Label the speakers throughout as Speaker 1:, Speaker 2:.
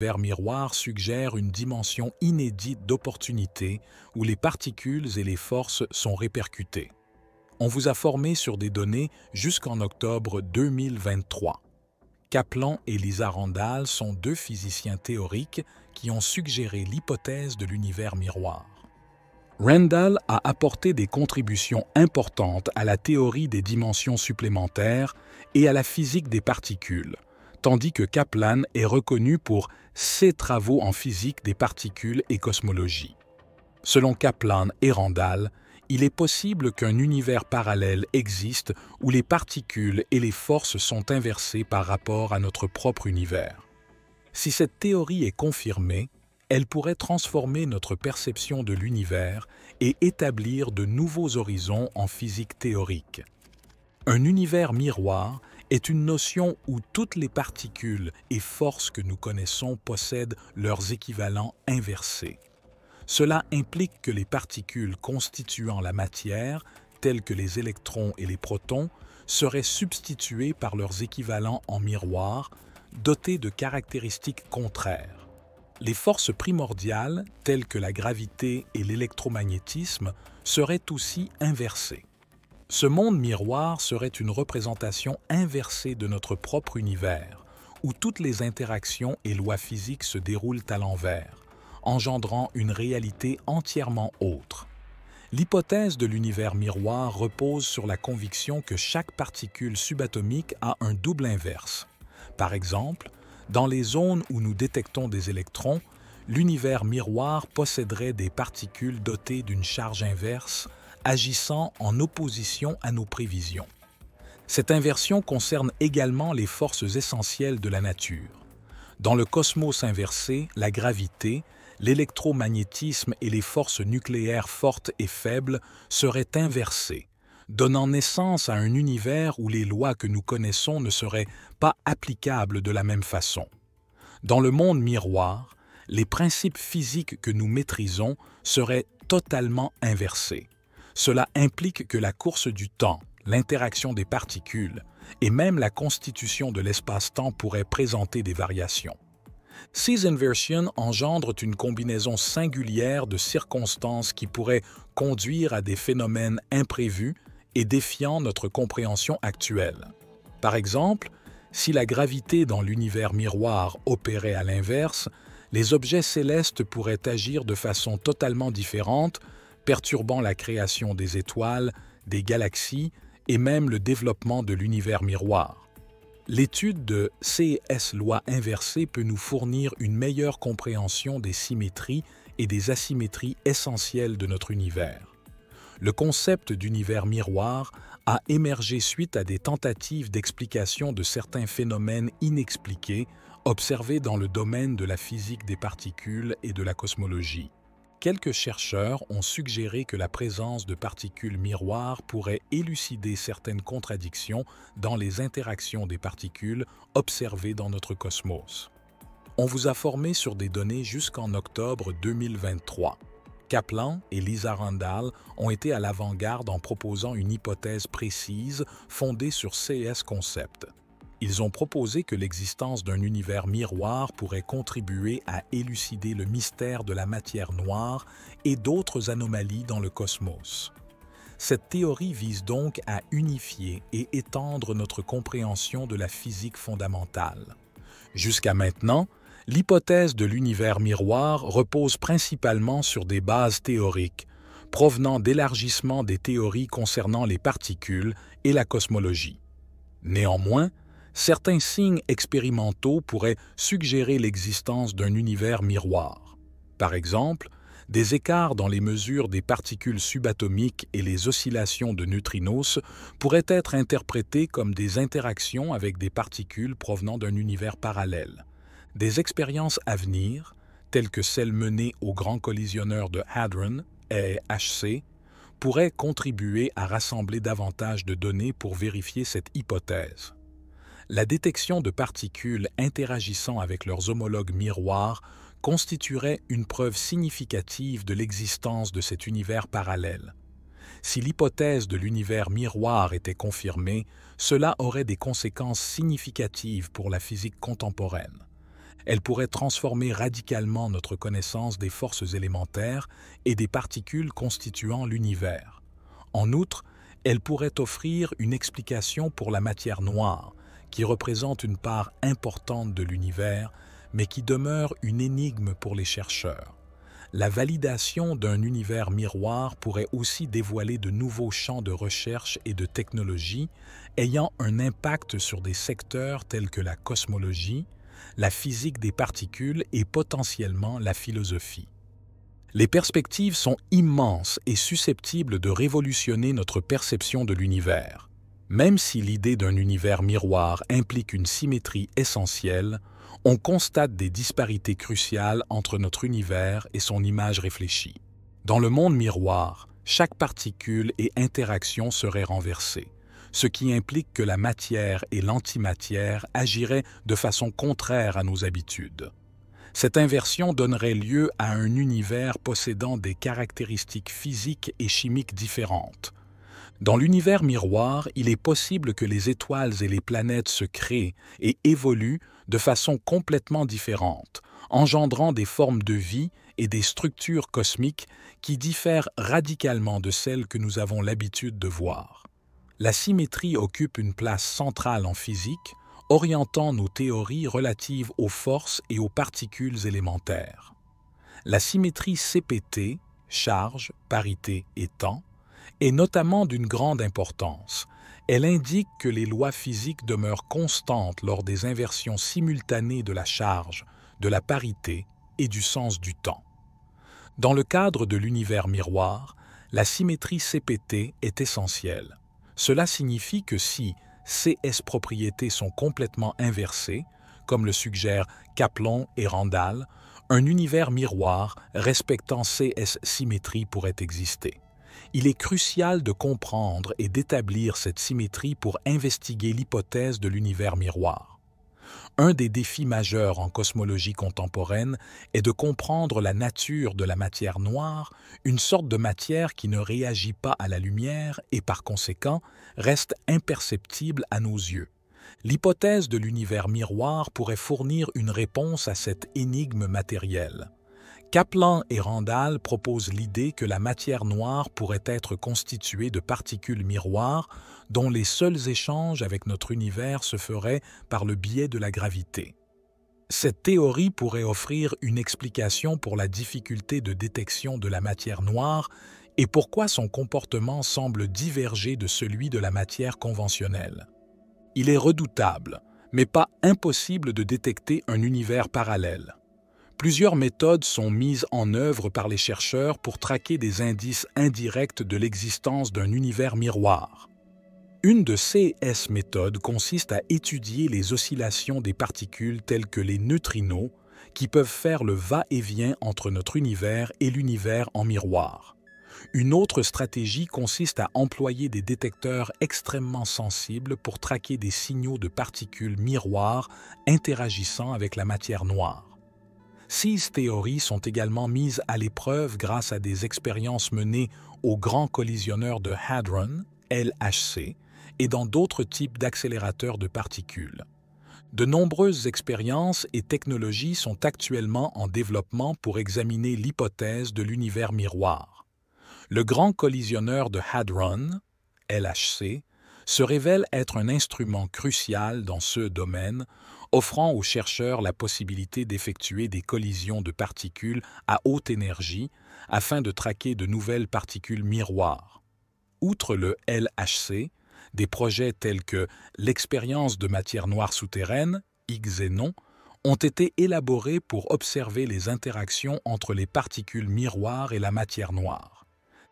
Speaker 1: L'univers miroir suggère une dimension inédite d'opportunité où les particules et les forces sont répercutées. On vous a formé sur des données jusqu'en octobre 2023. Kaplan et Lisa Randall sont deux physiciens théoriques qui ont suggéré l'hypothèse de l'univers miroir. Randall a apporté des contributions importantes à la théorie des dimensions supplémentaires et à la physique des particules, tandis que Kaplan est reconnu pour ses travaux en physique des particules et cosmologie. Selon Kaplan et Randall, il est possible qu'un univers parallèle existe où les particules et les forces sont inversées par rapport à notre propre univers. Si cette théorie est confirmée, elle pourrait transformer notre perception de l'univers et établir de nouveaux horizons en physique théorique. Un univers miroir est une notion où toutes les particules et forces que nous connaissons possèdent leurs équivalents inversés. Cela implique que les particules constituant la matière, telles que les électrons et les protons, seraient substituées par leurs équivalents en miroir, dotés de caractéristiques contraires. Les forces primordiales, telles que la gravité et l'électromagnétisme, seraient aussi inversées. Ce monde miroir serait une représentation inversée de notre propre univers, où toutes les interactions et lois physiques se déroulent à l'envers, engendrant une réalité entièrement autre. L'hypothèse de l'univers miroir repose sur la conviction que chaque particule subatomique a un double inverse. Par exemple, dans les zones où nous détectons des électrons, l'univers miroir posséderait des particules dotées d'une charge inverse, agissant en opposition à nos prévisions. Cette inversion concerne également les forces essentielles de la nature. Dans le cosmos inversé, la gravité, l'électromagnétisme et les forces nucléaires fortes et faibles seraient inversées, donnant naissance à un univers où les lois que nous connaissons ne seraient pas applicables de la même façon. Dans le monde miroir, les principes physiques que nous maîtrisons seraient totalement inversés. Cela implique que la course du temps, l'interaction des particules et même la constitution de l'espace-temps pourraient présenter des variations. Ces inversions engendrent une combinaison singulière de circonstances qui pourraient conduire à des phénomènes imprévus et défiant notre compréhension actuelle. Par exemple, si la gravité dans l'univers miroir opérait à l'inverse, les objets célestes pourraient agir de façon totalement différente, perturbant la création des étoiles, des galaxies et même le développement de l'univers miroir. L'étude de ces lois inversées peut nous fournir une meilleure compréhension des symétries et des asymétries essentielles de notre univers. Le concept d'univers miroir a émergé suite à des tentatives d'explication de certains phénomènes inexpliqués observés dans le domaine de la physique des particules et de la cosmologie. Quelques chercheurs ont suggéré que la présence de particules miroirs pourrait élucider certaines contradictions dans les interactions des particules observées dans notre cosmos. On vous a formé sur des données jusqu'en octobre 2023. Kaplan et Lisa Randall ont été à l'avant-garde en proposant une hypothèse précise fondée sur ces concepts. Ils ont proposé que l'existence d'un univers miroir pourrait contribuer à élucider le mystère de la matière noire et d'autres anomalies dans le cosmos. Cette théorie vise donc à unifier et étendre notre compréhension de la physique fondamentale. Jusqu'à maintenant, l'hypothèse de l'univers miroir repose principalement sur des bases théoriques, provenant d'élargissements des théories concernant les particules et la cosmologie. Néanmoins, certains signes expérimentaux pourraient suggérer l'existence d'un univers miroir. Par exemple, des écarts dans les mesures des particules subatomiques et les oscillations de neutrinos pourraient être interprétés comme des interactions avec des particules provenant d'un univers parallèle. Des expériences à venir, telles que celles menées au Grand Collisionneur de Hadron, HC, pourraient contribuer à rassembler davantage de données pour vérifier cette hypothèse. La détection de particules interagissant avec leurs homologues miroirs constituerait une preuve significative de l'existence de cet univers parallèle. Si l'hypothèse de l'univers miroir était confirmée, cela aurait des conséquences significatives pour la physique contemporaine. Elle pourrait transformer radicalement notre connaissance des forces élémentaires et des particules constituant l'univers. En outre, elle pourrait offrir une explication pour la matière noire, qui représente une part importante de l'univers, mais qui demeure une énigme pour les chercheurs. La validation d'un univers miroir pourrait aussi dévoiler de nouveaux champs de recherche et de technologie ayant un impact sur des secteurs tels que la cosmologie, la physique des particules et potentiellement la philosophie. Les perspectives sont immenses et susceptibles de révolutionner notre perception de l'univers. Même si l'idée d'un univers miroir implique une symétrie essentielle, on constate des disparités cruciales entre notre univers et son image réfléchie. Dans le monde miroir, chaque particule et interaction serait renversée, ce qui implique que la matière et l'antimatière agiraient de façon contraire à nos habitudes. Cette inversion donnerait lieu à un univers possédant des caractéristiques physiques et chimiques différentes. Dans l'univers miroir, il est possible que les étoiles et les planètes se créent et évoluent de façon complètement différente, engendrant des formes de vie et des structures cosmiques qui diffèrent radicalement de celles que nous avons l'habitude de voir. La symétrie occupe une place centrale en physique, orientant nos théories relatives aux forces et aux particules élémentaires. La symétrie CPT, charge, parité et temps, est notamment d'une grande importance. Elle indique que les lois physiques demeurent constantes lors des inversions simultanées de la charge, de la parité et du sens du temps. Dans le cadre de l'univers miroir, la symétrie CPT est essentielle. Cela signifie que si CS propriétés sont complètement inversées, comme le suggèrent Kaplan et Randall, un univers miroir respectant CS symétrie pourrait exister. Il est crucial de comprendre et d'établir cette symétrie pour investiguer l'hypothèse de l'univers miroir. Un des défis majeurs en cosmologie contemporaine est de comprendre la nature de la matière noire, une sorte de matière qui ne réagit pas à la lumière et par conséquent reste imperceptible à nos yeux. L'hypothèse de l'univers miroir pourrait fournir une réponse à cette énigme matérielle. Kaplan et Randall proposent l'idée que la matière noire pourrait être constituée de particules miroirs dont les seuls échanges avec notre univers se feraient par le biais de la gravité. Cette théorie pourrait offrir une explication pour la difficulté de détection de la matière noire et pourquoi son comportement semble diverger de celui de la matière conventionnelle. Il est redoutable, mais pas impossible de détecter un univers parallèle. Plusieurs méthodes sont mises en œuvre par les chercheurs pour traquer des indices indirects de l'existence d'un univers miroir. Une de ces méthodes consiste à étudier les oscillations des particules telles que les neutrinos, qui peuvent faire le va-et-vient entre notre univers et l'univers en miroir. Une autre stratégie consiste à employer des détecteurs extrêmement sensibles pour traquer des signaux de particules miroirs interagissant avec la matière noire. Ces théories sont également mises à l'épreuve grâce à des expériences menées au Grand Collisionneur de Hadron, LHC, et dans d'autres types d'accélérateurs de particules. De nombreuses expériences et technologies sont actuellement en développement pour examiner l'hypothèse de l'univers miroir. Le Grand Collisionneur de Hadron, LHC, se révèle être un instrument crucial dans ce domaine, offrant aux chercheurs la possibilité d'effectuer des collisions de particules à haute énergie afin de traquer de nouvelles particules miroirs. Outre le LHC, des projets tels que l'expérience de matière noire souterraine, Xénon, ont été élaborés pour observer les interactions entre les particules miroirs et la matière noire.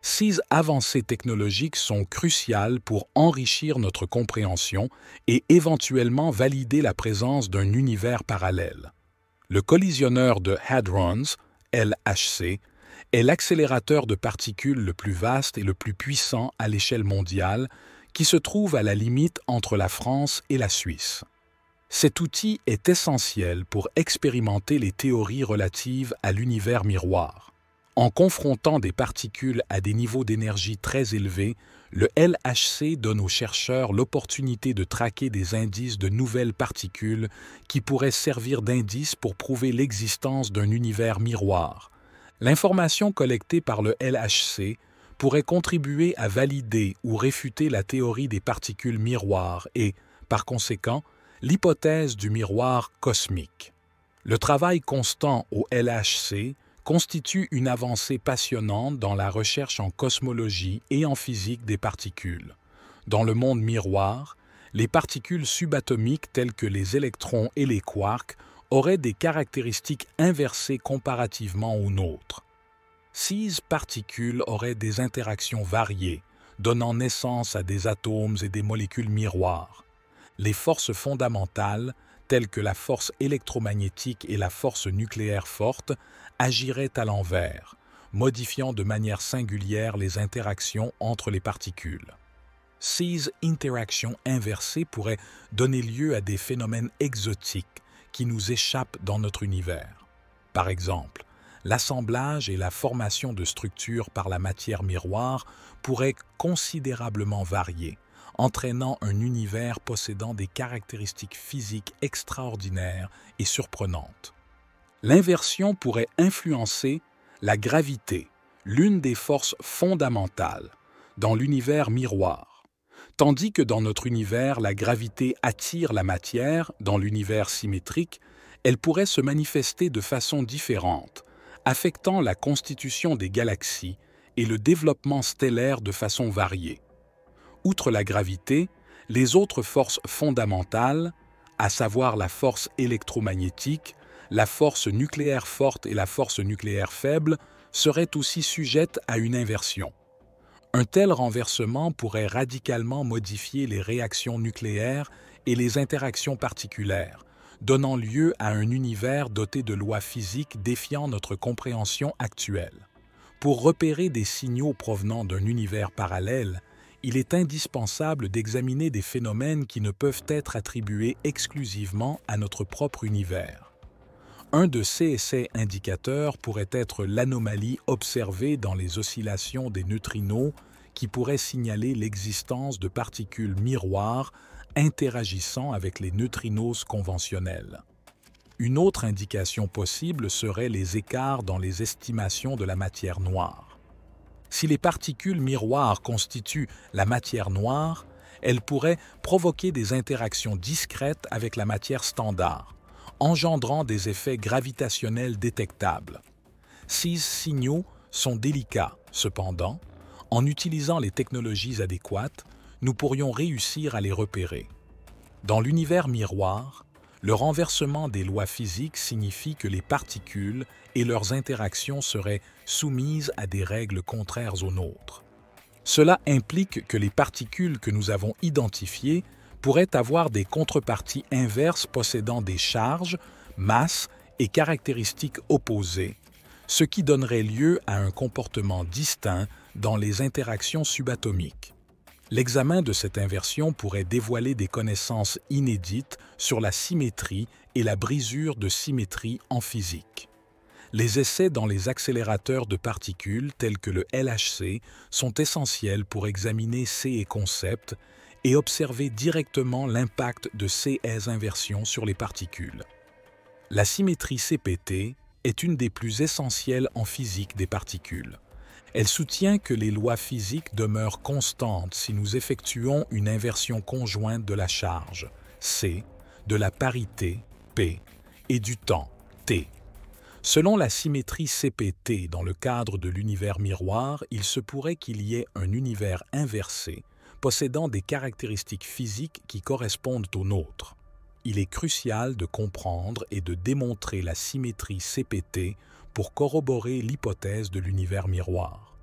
Speaker 1: Ces avancées technologiques sont cruciales pour enrichir notre compréhension et éventuellement valider la présence d'un univers parallèle. Le collisionneur de Hadrons, LHC, est l'accélérateur de particules le plus vaste et le plus puissant à l'échelle mondiale, qui se trouve à la limite entre la France et la Suisse. Cet outil est essentiel pour expérimenter les théories relatives à l'univers miroir. En confrontant des particules à des niveaux d'énergie très élevés, le LHC donne aux chercheurs l'opportunité de traquer des indices de nouvelles particules qui pourraient servir d'indices pour prouver l'existence d'un univers miroir. L'information collectée par le LHC pourrait contribuer à valider ou réfuter la théorie des particules miroirs et, par conséquent, l'hypothèse du miroir cosmique. Le travail constant au LHC constitue une avancée passionnante dans la recherche en cosmologie et en physique des particules. Dans le monde miroir, les particules subatomiques telles que les électrons et les quarks auraient des caractéristiques inversées comparativement aux nôtres. Ces particules auraient des interactions variées, donnant naissance à des atomes et des molécules miroirs. Les forces fondamentales, telles que la force électromagnétique et la force nucléaire forte, agiraient à l'envers, modifiant de manière singulière les interactions entre les particules. Ces interactions inversées pourraient donner lieu à des phénomènes exotiques qui nous échappent dans notre univers. Par exemple, l'assemblage et la formation de structures par la matière miroir pourraient considérablement varier, entraînant un univers possédant des caractéristiques physiques extraordinaires et surprenantes. L'inversion pourrait influencer la gravité, l'une des forces fondamentales, dans l'univers miroir. Tandis que dans notre univers, la gravité attire la matière, dans l'univers symétrique, elle pourrait se manifester de façon différente, affectant la constitution des galaxies et le développement stellaire de façon variée. Outre la gravité, les autres forces fondamentales, à savoir la force électromagnétique, la force nucléaire forte et la force nucléaire faible, seraient aussi sujettes à une inversion. Un tel renversement pourrait radicalement modifier les réactions nucléaires et les interactions particulières, donnant lieu à un univers doté de lois physiques défiant notre compréhension actuelle. Pour repérer des signaux provenant d'un univers parallèle, il est indispensable d'examiner des phénomènes qui ne peuvent être attribués exclusivement à notre propre univers. Un de ces essais indicateurs pourrait être l'anomalie observée dans les oscillations des neutrinos qui pourrait signaler l'existence de particules miroirs interagissant avec les neutrinos conventionnels. Une autre indication possible serait les écarts dans les estimations de la matière noire. Si les particules miroirs constituent la matière noire, elles pourraient provoquer des interactions discrètes avec la matière standard, engendrant des effets gravitationnels détectables. Ces signaux sont délicats, cependant. En utilisant les technologies adéquates, nous pourrions réussir à les repérer. Dans l'univers miroir, le renversement des lois physiques signifie que les particules et leurs interactions seraient soumises à des règles contraires aux nôtres. Cela implique que les particules que nous avons identifiées pourraient avoir des contreparties inverses possédant des charges, masses et caractéristiques opposées, ce qui donnerait lieu à un comportement distinct dans les interactions subatomiques. L'examen de cette inversion pourrait dévoiler des connaissances inédites sur la symétrie et la brisure de symétrie en physique. Les essais dans les accélérateurs de particules tels que le LHC sont essentiels pour examiner ces concepts et observer directement l'impact de ces inversions sur les particules. La symétrie CPT est une des plus essentielles en physique des particules. Elle soutient que les lois physiques demeurent constantes si nous effectuons une inversion conjointe de la charge, C, de la parité, P, et du temps, T. Selon la symétrie CPT dans le cadre de l'univers miroir, il se pourrait qu'il y ait un univers inversé, possédant des caractéristiques physiques qui correspondent aux nôtres. Il est crucial de comprendre et de démontrer la symétrie CPT pour corroborer l'hypothèse de l'univers miroir.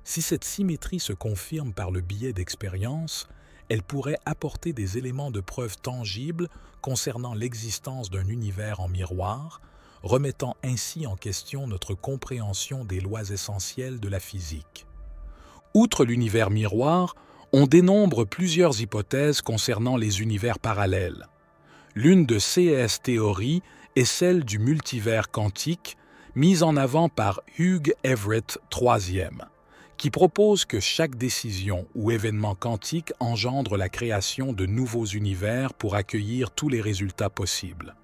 Speaker 1: Si cette symétrie se confirme par le biais d'expériences, elle pourrait apporter des éléments de preuve tangibles concernant l'existence d'un univers en miroir, remettant ainsi en question notre compréhension des lois essentielles de la physique. Outre l'univers miroir, on dénombre plusieurs hypothèses concernant les univers parallèles. L'une de ces théories est celle du multivers quantique, mise en avant par Hugh Everett III, qui propose que chaque décision ou événement quantique engendre la création de nouveaux univers pour accueillir tous les résultats possibles.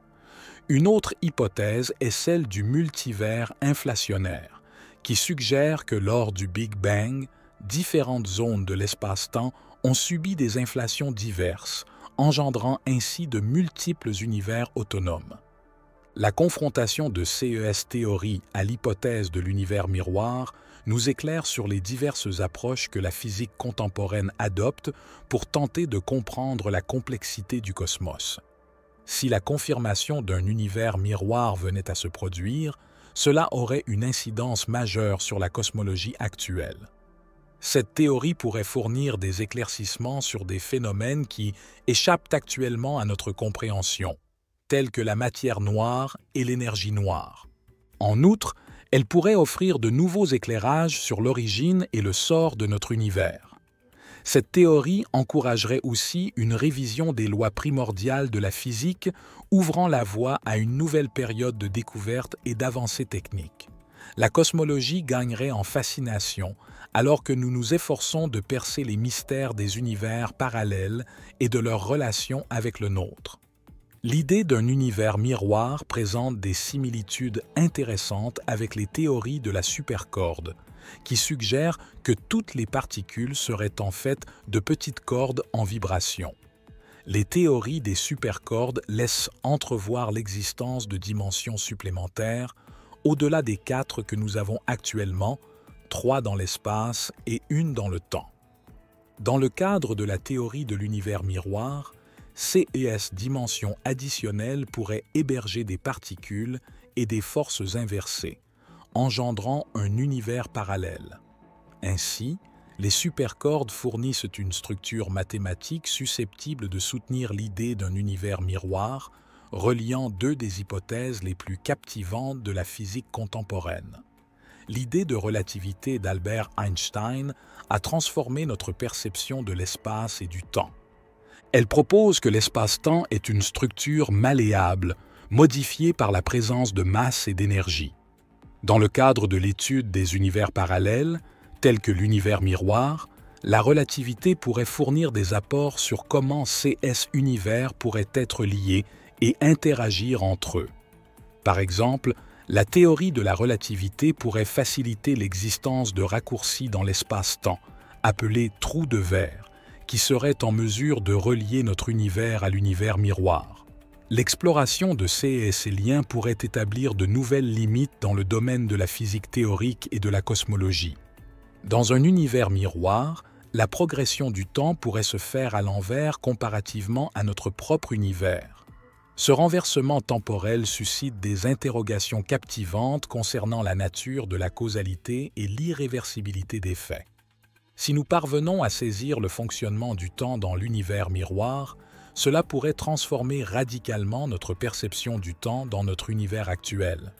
Speaker 1: Une autre hypothèse est celle du multivers inflationnaire, qui suggère que lors du Big Bang, différentes zones de l'espace-temps ont subi des inflations diverses, engendrant ainsi de multiples univers autonomes. La confrontation de CES théorie à l'hypothèse de l'univers miroir nous éclaire sur les diverses approches que la physique contemporaine adopte pour tenter de comprendre la complexité du cosmos. Si la confirmation d'un univers miroir venait à se produire, cela aurait une incidence majeure sur la cosmologie actuelle. Cette théorie pourrait fournir des éclaircissements sur des phénomènes qui échappent actuellement à notre compréhension, tels que la matière noire et l'énergie noire. En outre, elle pourrait offrir de nouveaux éclairages sur l'origine et le sort de notre univers. Cette théorie encouragerait aussi une révision des lois primordiales de la physique, ouvrant la voie à une nouvelle période de découverte et d'avancées techniques. La cosmologie gagnerait en fascination, alors que nous nous efforçons de percer les mystères des univers parallèles et de leur relation avec le nôtre. L'idée d'un univers miroir présente des similitudes intéressantes avec les théories de la supercorde, qui suggèrent que toutes les particules seraient en fait de petites cordes en vibration. Les théories des supercordes laissent entrevoir l'existence de dimensions supplémentaires, au-delà des 4 que nous avons actuellement, 3 dans l'espace et 1 dans le temps. Dans le cadre de la théorie de l'univers miroir, CES dimensions additionnelles pourraient héberger des particules et des forces inversées, engendrant un univers parallèle. Ainsi, les supercordes fournissent une structure mathématique susceptible de soutenir l'idée d'un univers miroir, reliant 2 des hypothèses les plus captivantes de la physique contemporaine. L'idée de relativité d'Albert Einstein a transformé notre perception de l'espace et du temps. Elle propose que l'espace-temps est une structure malléable, modifiée par la présence de masse et d'énergie. Dans le cadre de l'étude des univers parallèles, tels que l'univers miroir, la relativité pourrait fournir des apports sur comment ces univers pourraient être liés et interagir entre eux. Par exemple, la théorie de la relativité pourrait faciliter l'existence de raccourcis dans l'espace-temps, appelés trous de verre, qui seraient en mesure de relier notre univers à l'univers miroir. L'exploration de ces liens pourrait établir de nouvelles limites dans le domaine de la physique théorique et de la cosmologie. Dans un univers miroir, la progression du temps pourrait se faire à l'envers comparativement à notre propre univers. Ce renversement temporel suscite des interrogations captivantes concernant la nature de la causalité et l'irréversibilité des faits. Si nous parvenons à saisir le fonctionnement du temps dans l'univers miroir, cela pourrait transformer radicalement notre perception du temps dans notre univers actuel.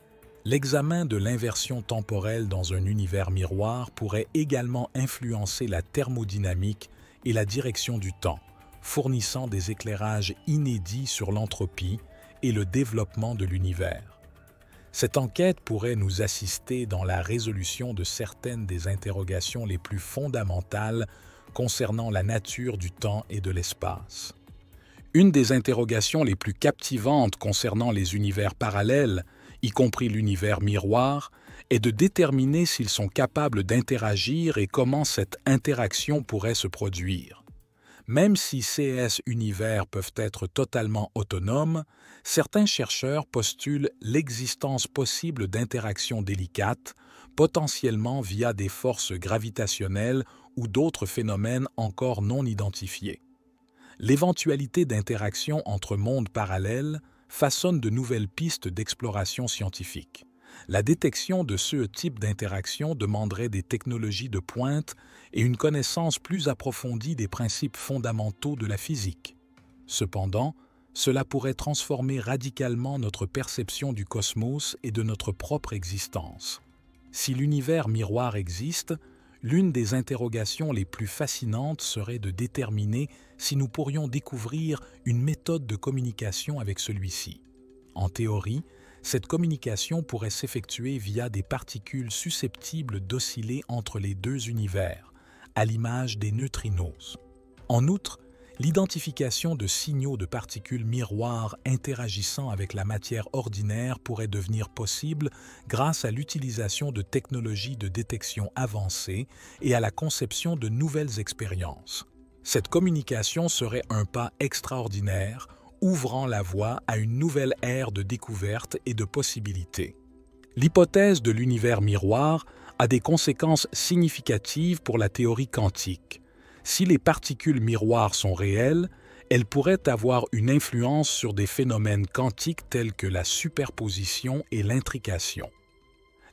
Speaker 1: L'examen de l'inversion temporelle dans un univers miroir pourrait également influencer la thermodynamique et la direction du temps, fournissant des éclairages inédits sur l'entropie et le développement de l'univers. Cette enquête pourrait nous assister dans la résolution de certaines des interrogations les plus fondamentales concernant la nature du temps et de l'espace. Une des interrogations les plus captivantes concernant les univers parallèles, y compris l'univers miroir, est de déterminer s'ils sont capables d'interagir et comment cette interaction pourrait se produire. Même si ces univers peuvent être totalement autonomes, certains chercheurs postulent l'existence possible d'interactions délicates, potentiellement via des forces gravitationnelles ou d'autres phénomènes encore non identifiés. L'éventualité d'interactions entre mondes parallèles façonne de nouvelles pistes d'exploration scientifique. La détection de ce type d'interaction demanderait des technologies de pointe et une connaissance plus approfondie des principes fondamentaux de la physique. Cependant, cela pourrait transformer radicalement notre perception du cosmos et de notre propre existence. Si l'univers miroir existe, l'une des interrogations les plus fascinantes serait de déterminer si nous pourrions découvrir une méthode de communication avec celui-ci. En théorie, Cette communication pourrait s'effectuer via des particules susceptibles d'osciller entre les deux univers, à l'image des neutrinos. En outre, l'identification de signaux de particules miroirs interagissant avec la matière ordinaire pourrait devenir possible grâce à l'utilisation de technologies de détection avancées et à la conception de nouvelles expériences. Cette communication serait un pas extraordinaire, ouvrant la voie à une nouvelle ère de découverte et de possibilités. L'hypothèse de l'univers miroir a des conséquences significatives pour la théorie quantique. Si les particules miroirs sont réelles, elles pourraient avoir une influence sur des phénomènes quantiques tels que la superposition et l'intrication.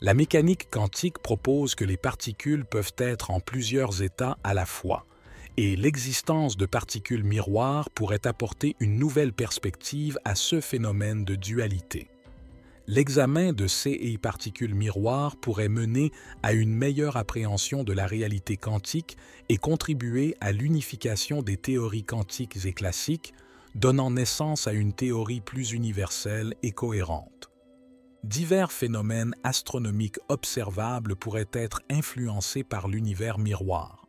Speaker 1: La mécanique quantique propose que les particules peuvent être en plusieurs états à la fois, et l'existence de particules miroirs pourrait apporter une nouvelle perspective à ce phénomène de dualité. L'examen de ces particules miroirs pourrait mener à une meilleure appréhension de la réalité quantique et contribuer à l'unification des théories quantiques et classiques, donnant naissance à une théorie plus universelle et cohérente. Divers phénomènes astronomiques observables pourraient être influencés par l'univers miroir.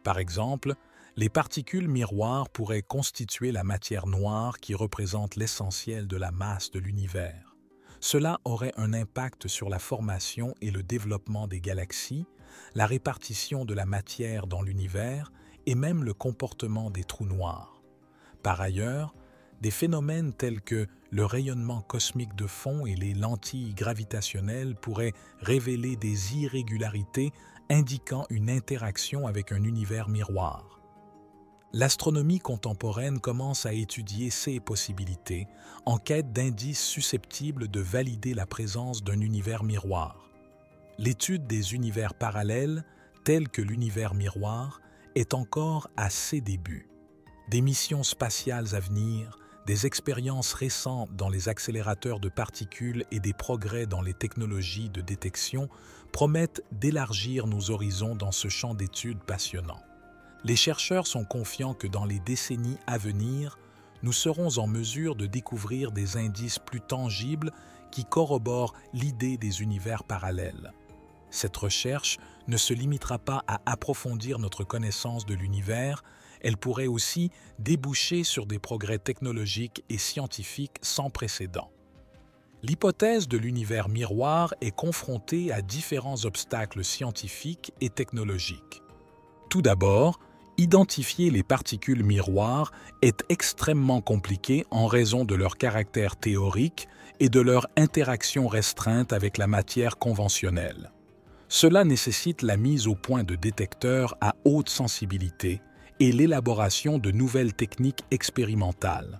Speaker 1: Par exemple, les particules miroirs pourraient constituer la matière noire qui représente l'essentiel de la masse de l'univers. Cela aurait un impact sur la formation et le développement des galaxies, la répartition de la matière dans l'univers et même le comportement des trous noirs. Par ailleurs, des phénomènes tels que le rayonnement cosmique de fond et les lentilles gravitationnelles pourraient révéler des irrégularités indiquant une interaction avec un univers miroir. L'astronomie contemporaine commence à étudier ces possibilités en quête d'indices susceptibles de valider la présence d'un univers miroir. L'étude des univers parallèles, tels que l'univers miroir, est encore à ses débuts. Des missions spatiales à venir, des expériences récentes dans les accélérateurs de particules et des progrès dans les technologies de détection promettent d'élargir nos horizons dans ce champ d'études passionnant. Les chercheurs sont confiants que dans les décennies à venir, nous serons en mesure de découvrir des indices plus tangibles qui corroborent l'idée des univers parallèles. Cette recherche ne se limitera pas à approfondir notre connaissance de l'univers, elle pourrait aussi déboucher sur des progrès technologiques et scientifiques sans précédent. L'hypothèse de l'univers miroir est confrontée à différents obstacles scientifiques et technologiques. Tout d'abord, identifier les particules miroirs est extrêmement compliqué en raison de leur caractère théorique et de leur interaction restreinte avec la matière conventionnelle. Cela nécessite la mise au point de détecteurs à haute sensibilité et l'élaboration de nouvelles techniques expérimentales.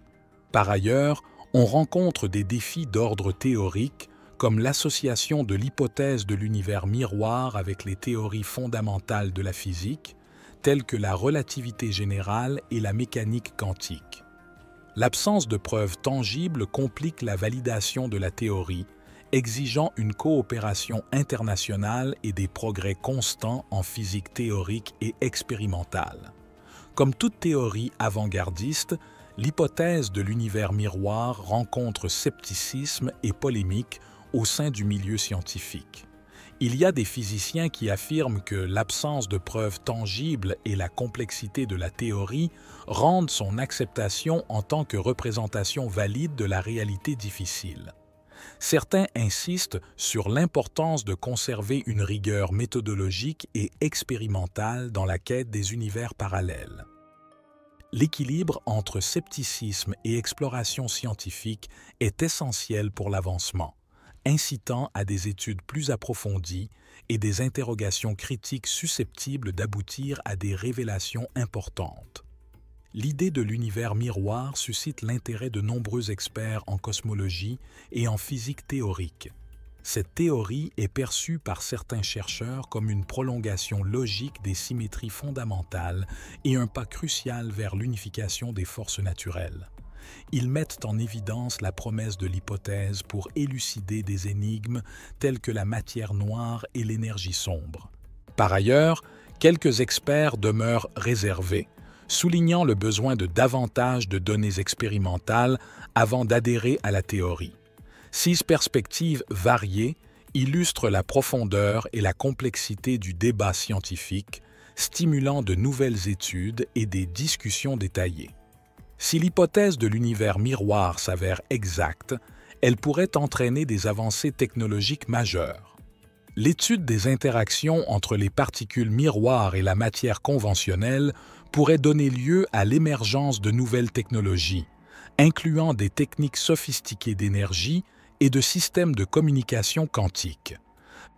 Speaker 1: Par ailleurs, on rencontre des défis d'ordre théorique comme l'association de l'hypothèse de l'univers miroir avec les théories fondamentales de la physique, telles que la relativité générale et la mécanique quantique. L'absence de preuves tangibles complique la validation de la théorie, exigeant une coopération internationale et des progrès constants en physique théorique et expérimentale. Comme toute théorie avant-gardiste, l'hypothèse de l'univers miroir rencontre scepticisme et polémique au sein du milieu scientifique. Il y a des physiciens qui affirment que l'absence de preuves tangibles et la complexité de la théorie rendent son acceptation en tant que représentation valide de la réalité difficile. Certains insistent sur l'importance de conserver une rigueur méthodologique et expérimentale dans la quête des univers parallèles. L'équilibre entre scepticisme et exploration scientifique est essentiel pour l'avancement, incitant à des études plus approfondies et des interrogations critiques susceptibles d'aboutir à des révélations importantes. L'idée de l'univers miroir suscite l'intérêt de nombreux experts en cosmologie et en physique théorique. Cette théorie est perçue par certains chercheurs comme une prolongation logique des symétries fondamentales et un pas crucial vers l'unification des forces naturelles. Ils mettent en évidence la promesse de l'hypothèse pour élucider des énigmes telles que la matière noire et l'énergie sombre. Par ailleurs, quelques experts demeurent réservés, soulignant le besoin de davantage de données expérimentales avant d'adhérer à la théorie. 6 perspectives variées illustrent la profondeur et la complexité du débat scientifique, stimulant de nouvelles études et des discussions détaillées. Si l'hypothèse de l'univers miroir s'avère exacte, elle pourrait entraîner des avancées technologiques majeures. L'étude des interactions entre les particules miroirs et la matière conventionnelle pourrait donner lieu à l'émergence de nouvelles technologies, incluant des techniques sophistiquées d'énergie et de systèmes de communication quantique.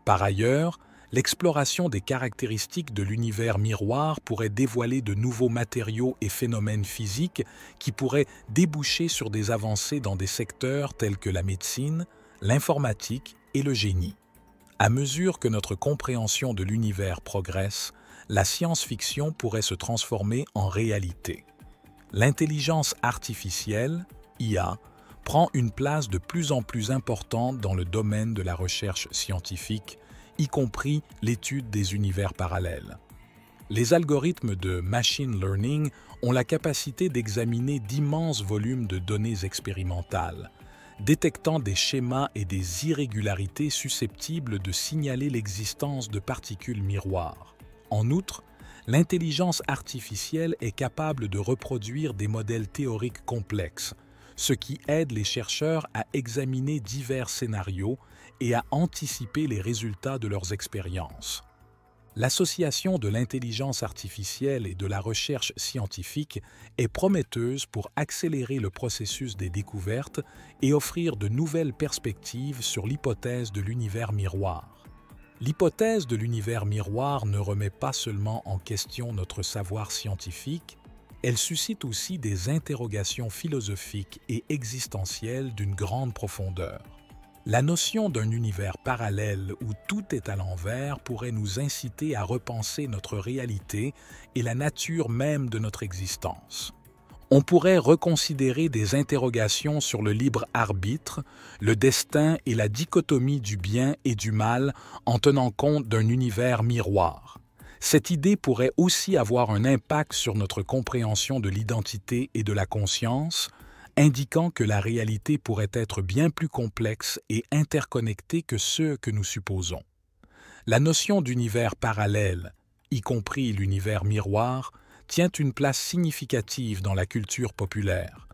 Speaker 1: Par ailleurs, l'exploration des caractéristiques de l'univers miroir pourrait dévoiler de nouveaux matériaux et phénomènes physiques qui pourraient déboucher sur des avancées dans des secteurs tels que la médecine, l'informatique et le génie. À mesure que notre compréhension de l'univers progresse, la science-fiction pourrait se transformer en réalité. L'intelligence artificielle, IA, prend une place de plus en plus importante dans le domaine de la recherche scientifique, y compris l'étude des univers parallèles. Les algorithmes de machine learning ont la capacité d'examiner d'immenses volumes de données expérimentales, détectant des schémas et des irrégularités susceptibles de signaler l'existence de particules miroirs. En outre, l'intelligence artificielle est capable de reproduire des modèles théoriques complexes, ce qui aide les chercheurs à examiner divers scénarios et à anticiper les résultats de leurs expériences. L'association de l'intelligence artificielle et de la recherche scientifique est prometteuse pour accélérer le processus des découvertes et offrir de nouvelles perspectives sur l'hypothèse de l'univers miroir. L'hypothèse de l'univers miroir ne remet pas seulement en question notre savoir scientifique, elle suscite aussi des interrogations philosophiques et existentielles d'une grande profondeur. La notion d'un univers parallèle où tout est à l'envers pourrait nous inciter à repenser notre réalité et la nature même de notre existence. On pourrait reconsidérer des interrogations sur le libre arbitre, le destin et la dichotomie du bien et du mal en tenant compte d'un univers miroir. Cette idée pourrait aussi avoir un impact sur notre compréhension de l'identité et de la conscience, indiquant que la réalité pourrait être bien plus complexe et interconnectée que ce que nous supposons. La notion d'univers parallèle, y compris l'univers miroir, tient une place significative dans la culture populaire.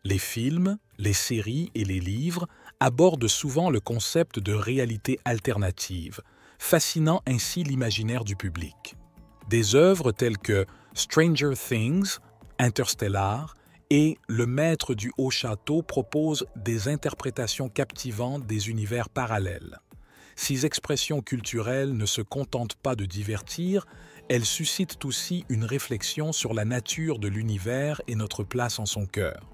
Speaker 1: Les films, les séries et les livres abordent souvent le concept de réalité alternative, fascinant ainsi l'imaginaire du public. Des œuvres telles que Stranger Things, Interstellar et Le Maître du Haut Château proposent des interprétations captivantes des univers parallèles. Ces expressions culturelles ne se contentent pas de divertir, elles suscitent aussi une réflexion sur la nature de l'univers et notre place en son cœur.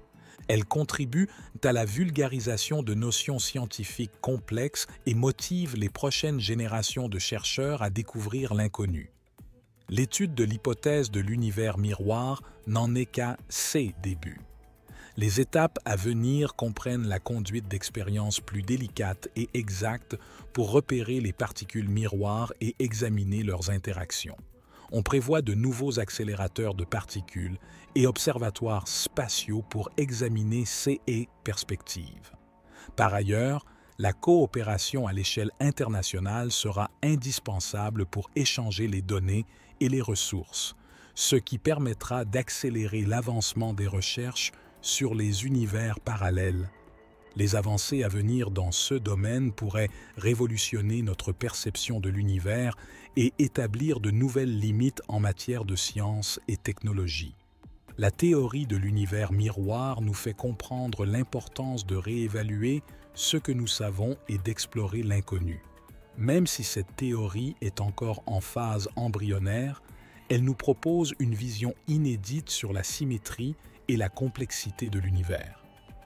Speaker 1: Elles contribuent à la vulgarisation de notions scientifiques complexes et motivent les prochaines générations de chercheurs à découvrir l'inconnu. L'étude de l'hypothèse de l'univers miroir n'en est qu'à ses débuts. Les étapes à venir comprennent la conduite d'expériences plus délicates et exactes pour repérer les particules miroirs et examiner leurs interactions. On prévoit de nouveaux accélérateurs de particules et observatoires spatiaux pour examiner ces perspectives. Par ailleurs, la coopération à l'échelle internationale sera indispensable pour échanger les données et les ressources, ce qui permettra d'accélérer l'avancement des recherches sur les univers parallèles. Les avancées à venir dans ce domaine pourraient révolutionner notre perception de l'univers et établir de nouvelles limites en matière de science et technologie. La théorie de l'univers miroir nous fait comprendre l'importance de réévaluer ce que nous savons et d'explorer l'inconnu. Même si cette théorie est encore en phase embryonnaire, elle nous propose une vision inédite sur la symétrie et la complexité de l'univers.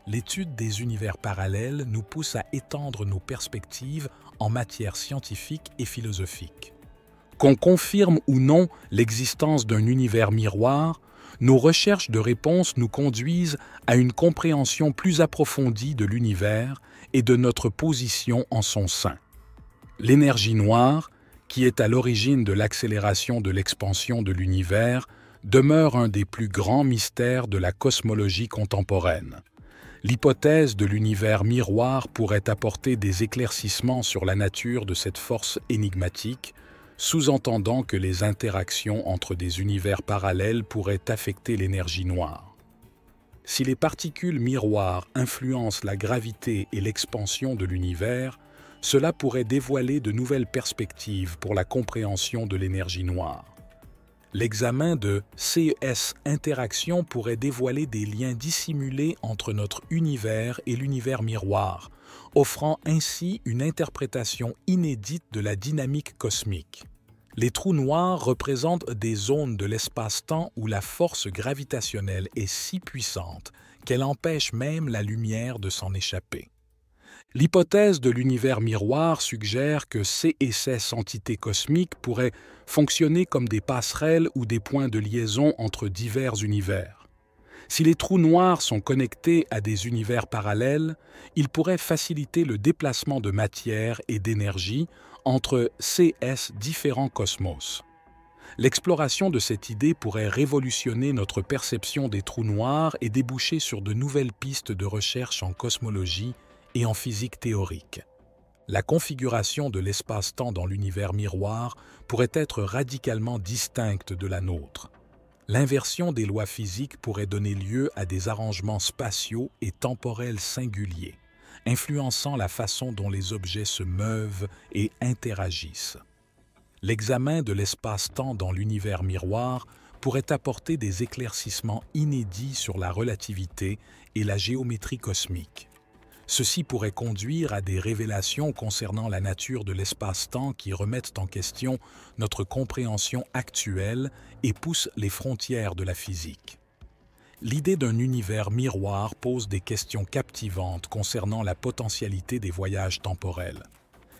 Speaker 1: L'étude des univers parallèles nous pousse à étendre nos perspectives en matière scientifique et philosophique. Qu'on confirme ou non l'existence d'un univers miroir, nos recherches de réponses nous conduisent à une compréhension plus approfondie de l'univers et de notre position en son sein. L'énergie noire, qui est à l'origine de l'accélération de l'expansion de l'univers, demeure un des plus grands mystères de la cosmologie contemporaine. L'hypothèse de l'univers miroir pourrait apporter des éclaircissements sur la nature de cette force énigmatique, sous-entendant que les interactions entre des univers parallèles pourraient affecter l'énergie noire. Si les particules miroirs influencent la gravité et l'expansion de l'univers, cela pourrait dévoiler de nouvelles perspectives pour la compréhension de l'énergie noire. L'examen de CES Interaction pourrait dévoiler des liens dissimulés entre notre univers et l'univers miroir, offrant ainsi une interprétation inédite de la dynamique cosmique. Les trous noirs représentent des zones de l'espace-temps où la force gravitationnelle est si puissante qu'elle empêche même la lumière de s'en échapper. L'hypothèse de l'univers miroir suggère que ces et ces entités cosmiques pourraient fonctionner comme des passerelles ou des points de liaison entre divers univers. Si les trous noirs sont connectés à des univers parallèles, ils pourraient faciliter le déplacement de matière et d'énergie entre ces différents cosmos. L'exploration de cette idée pourrait révolutionner notre perception des trous noirs et déboucher sur de nouvelles pistes de recherche en cosmologie et en physique théorique. La configuration de l'espace-temps dans l'univers miroir pourrait être radicalement distincte de la nôtre. L'inversion des lois physiques pourrait donner lieu à des arrangements spatiaux et temporels singuliers, influençant la façon dont les objets se meuvent et interagissent. L'examen de l'espace-temps dans l'univers miroir pourrait apporter des éclaircissements inédits sur la relativité et la géométrie cosmique. Ceci pourrait conduire à des révélations concernant la nature de l'espace-temps qui remettent en question notre compréhension actuelle et poussent les frontières de la physique. L'idée d'un univers miroir pose des questions captivantes concernant la potentialité des voyages temporels.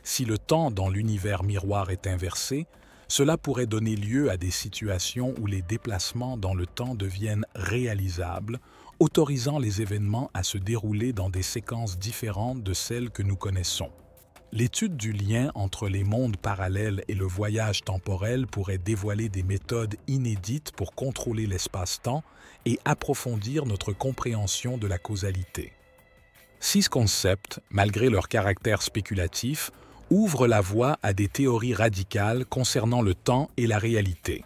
Speaker 1: Si le temps dans l'univers miroir est inversé, cela pourrait donner lieu à des situations où les déplacements dans le temps deviennent réalisables, autorisant les événements à se dérouler dans des séquences différentes de celles que nous connaissons. L'étude du lien entre les mondes parallèles et le voyage temporel pourrait dévoiler des méthodes inédites pour contrôler l'espace-temps et approfondir notre compréhension de la causalité. Ces concepts, malgré leur caractère spéculatif, ouvrent la voie à des théories radicales concernant le temps et la réalité.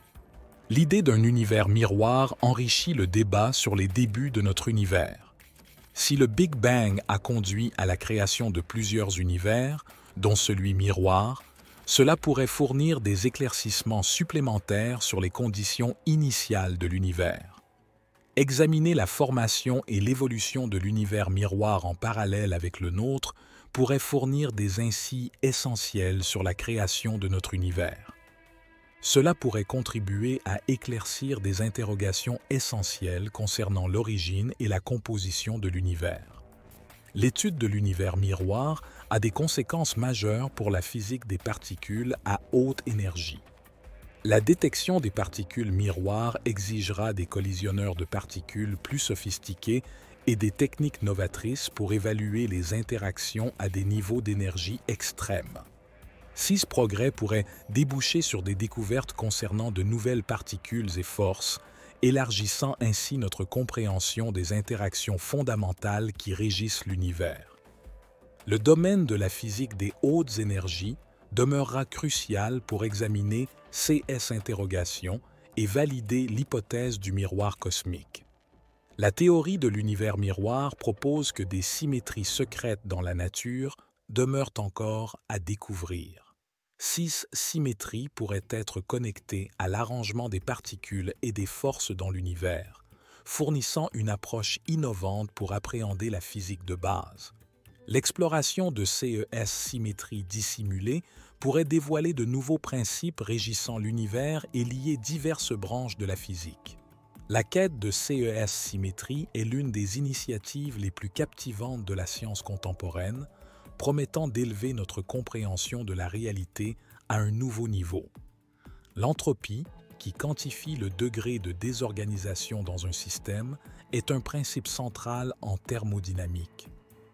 Speaker 1: L'idée d'un univers miroir enrichit le débat sur les débuts de notre univers. Si le Big Bang a conduit à la création de plusieurs univers, dont celui miroir, cela pourrait fournir des éclaircissements supplémentaires sur les conditions initiales de l'univers. Examiner la formation et l'évolution de l'univers miroir en parallèle avec le nôtre pourrait fournir des indices essentiels sur la création de notre univers. Cela pourrait contribuer à éclaircir des interrogations essentielles concernant l'origine et la composition de l'univers. L'étude de l'univers miroir a des conséquences majeures pour la physique des particules à haute énergie. La détection des particules miroirs exigera des collisionneurs de particules plus sophistiqués et des techniques novatrices pour évaluer les interactions à des niveaux d'énergie extrêmes. Ces progrès pourraient déboucher sur des découvertes concernant de nouvelles particules et forces, élargissant ainsi notre compréhension des interactions fondamentales qui régissent l'univers. Le domaine de la physique des hautes énergies demeurera crucial pour examiner ces interrogations et valider l'hypothèse du miroir cosmique. La théorie de l'univers miroir propose que des symétries secrètes dans la nature demeurent encore à découvrir. 6 symétries pourraient être connectées à l'arrangement des particules et des forces dans l'univers, fournissant une approche innovante pour appréhender la physique de base. L'exploration de ces symétries dissimulées pourrait dévoiler de nouveaux principes régissant l'univers et lier diverses branches de la physique. La quête de ces symétries est l'une des initiatives les plus captivantes de la science contemporaine, promettant d'élever notre compréhension de la réalité à un nouveau niveau. L'entropie, qui quantifie le degré de désorganisation dans un système, est un principe central en thermodynamique.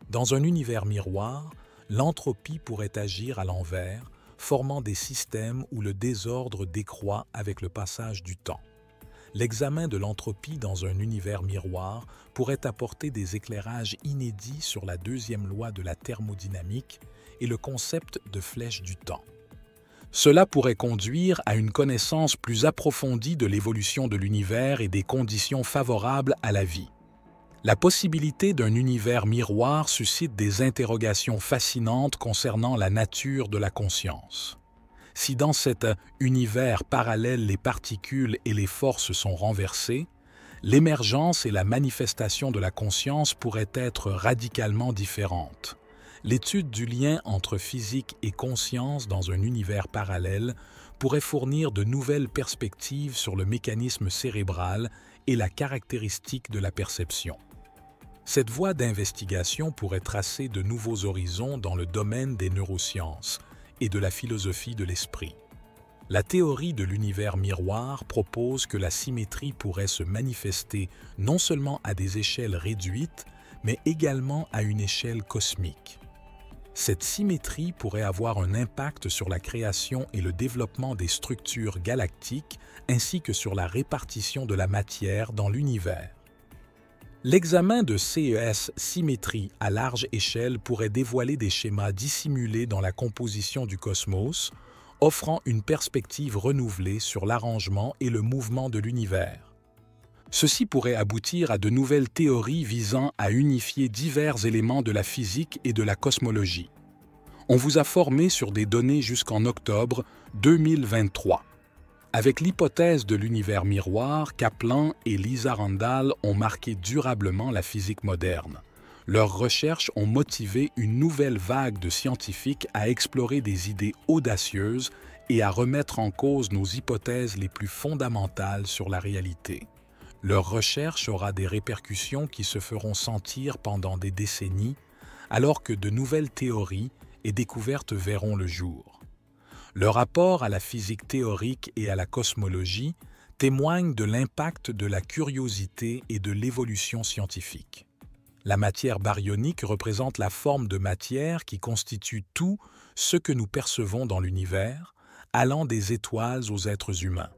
Speaker 1: Dans un univers miroir, l'entropie pourrait agir à l'envers, formant des systèmes où le désordre décroît avec le passage du temps. L'examen de l'entropie dans un univers miroir pourrait apporter des éclairages inédits sur la deuxième loi de la thermodynamique et le concept de flèche du temps. Cela pourrait conduire à une connaissance plus approfondie de l'évolution de l'univers et des conditions favorables à la vie. La possibilité d'un univers miroir suscite des interrogations fascinantes concernant la nature de la conscience. Si dans cet univers parallèle les particules et les forces sont renversées, l'émergence et la manifestation de la conscience pourraient être radicalement différentes. L'étude du lien entre physique et conscience dans un univers parallèle pourrait fournir de nouvelles perspectives sur le mécanisme cérébral et la caractéristique de la perception. Cette voie d'investigation pourrait tracer de nouveaux horizons dans le domaine des neurosciences et de la philosophie de l'esprit. La théorie de l'univers miroir propose que la symétrie pourrait se manifester non seulement à des échelles réduites, mais également à une échelle cosmique. Cette symétrie pourrait avoir un impact sur la création et le développement des structures galactiques ainsi que sur la répartition de la matière dans l'univers. L'examen de CES symétrie à large échelle pourrait dévoiler des schémas dissimulés dans la composition du cosmos, offrant une perspective renouvelée sur l'arrangement et le mouvement de l'univers. Ceci pourrait aboutir à de nouvelles théories visant à unifier divers éléments de la physique et de la cosmologie. On vous a formé sur des données jusqu'en octobre 2023. Avec l'hypothèse de l'univers miroir, Kaplan et Lisa Randall ont marqué durablement la physique moderne. Leurs recherches ont motivé une nouvelle vague de scientifiques à explorer des idées audacieuses et à remettre en cause nos hypothèses les plus fondamentales sur la réalité. Leur recherche aura des répercussions qui se feront sentir pendant des décennies, alors que de nouvelles théories et découvertes verront le jour. Leur apport à la physique théorique et à la cosmologie témoigne de l'impact de la curiosité et de l'évolution scientifique. La matière baryonique représente la forme de matière qui constitue tout ce que nous percevons dans l'univers, allant des étoiles aux êtres humains.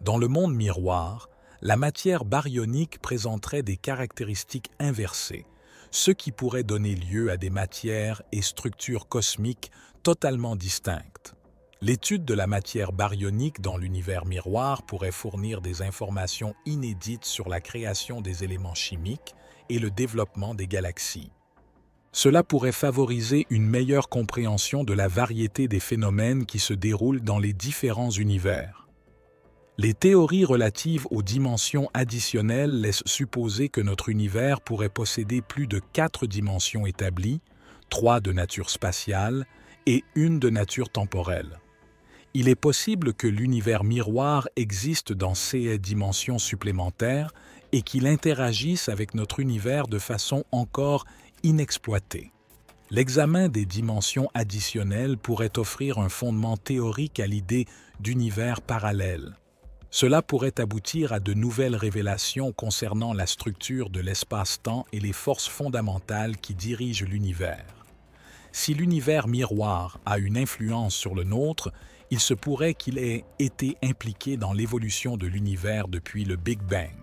Speaker 1: Dans le monde miroir, la matière baryonique présenterait des caractéristiques inversées, ce qui pourrait donner lieu à des matières et structures cosmiques totalement distinctes. L'étude de la matière baryonique dans l'univers miroir pourrait fournir des informations inédites sur la création des éléments chimiques et le développement des galaxies. Cela pourrait favoriser une meilleure compréhension de la variété des phénomènes qui se déroulent dans les différents univers. Les théories relatives aux dimensions additionnelles laissent supposer que notre univers pourrait posséder plus de 4 dimensions établies, 3 de nature spatiale et 1 de nature temporelle. Il est possible que l'univers miroir existe dans ces dimensions supplémentaires et qu'il interagisse avec notre univers de façon encore inexploitée. L'examen des dimensions additionnelles pourrait offrir un fondement théorique à l'idée d'univers parallèle. Cela pourrait aboutir à de nouvelles révélations concernant la structure de l'espace-temps et les forces fondamentales qui dirigent l'univers. Si l'univers miroir a une influence sur le nôtre, il se pourrait qu'il ait été impliqué dans l'évolution de l'univers depuis le Big Bang.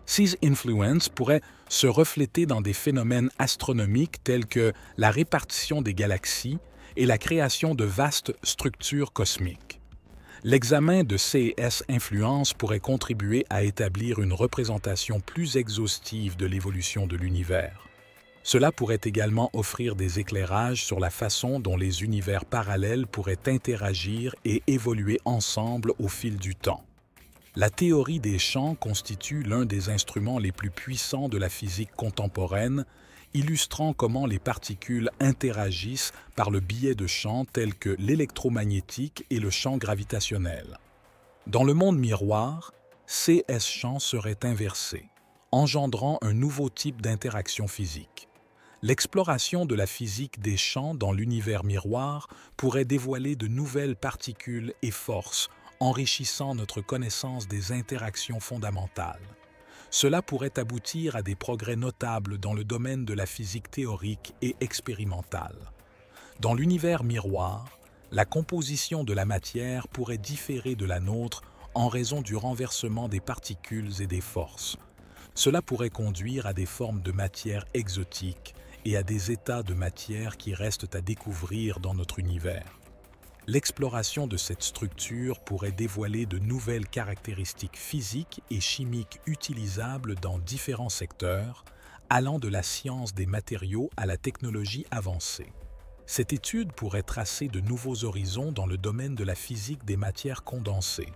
Speaker 1: Ces influences pourraient se refléter dans des phénomènes astronomiques tels que la répartition des galaxies et la création de vastes structures cosmiques. L'examen de ces influences pourrait contribuer à établir une représentation plus exhaustive de l'évolution de l'univers. Cela pourrait également offrir des éclairages sur la façon dont les univers parallèles pourraient interagir et évoluer ensemble au fil du temps. La théorie des champs constitue l'un des instruments les plus puissants de la physique contemporaine, illustrant comment les particules interagissent par le biais de champs tels que l'électromagnétique et le champ gravitationnel. Dans le monde miroir, ces champs seraient inversés, engendrant un nouveau type d'interaction physique. L'exploration de la physique des champs dans l'univers miroir pourrait dévoiler de nouvelles particules et forces, enrichissant notre connaissance des interactions fondamentales. Cela pourrait aboutir à des progrès notables dans le domaine de la physique théorique et expérimentale. Dans l'univers miroir, la composition de la matière pourrait différer de la nôtre en raison du renversement des particules et des forces. Cela pourrait conduire à des formes de matière exotiques et à des états de matière qui restent à découvrir dans notre univers. L'exploration de cette structure pourrait dévoiler de nouvelles caractéristiques physiques et chimiques utilisables dans différents secteurs, allant de la science des matériaux à la technologie avancée. Cette étude pourrait tracer de nouveaux horizons dans le domaine de la physique des matières condensées.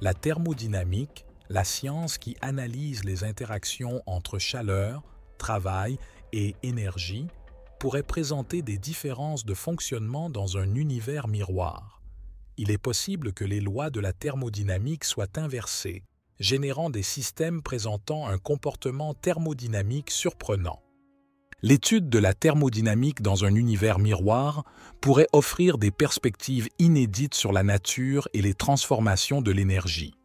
Speaker 1: La thermodynamique, la science qui analyse les interactions entre chaleur, travail et énergie, pourrait présenter des différences de fonctionnement dans un univers miroir. Il est possible que les lois de la thermodynamique soient inversées, générant des systèmes présentant un comportement thermodynamique surprenant. L'étude de la thermodynamique dans un univers miroir pourrait offrir des perspectives inédites sur la nature et les transformations de l'énergie.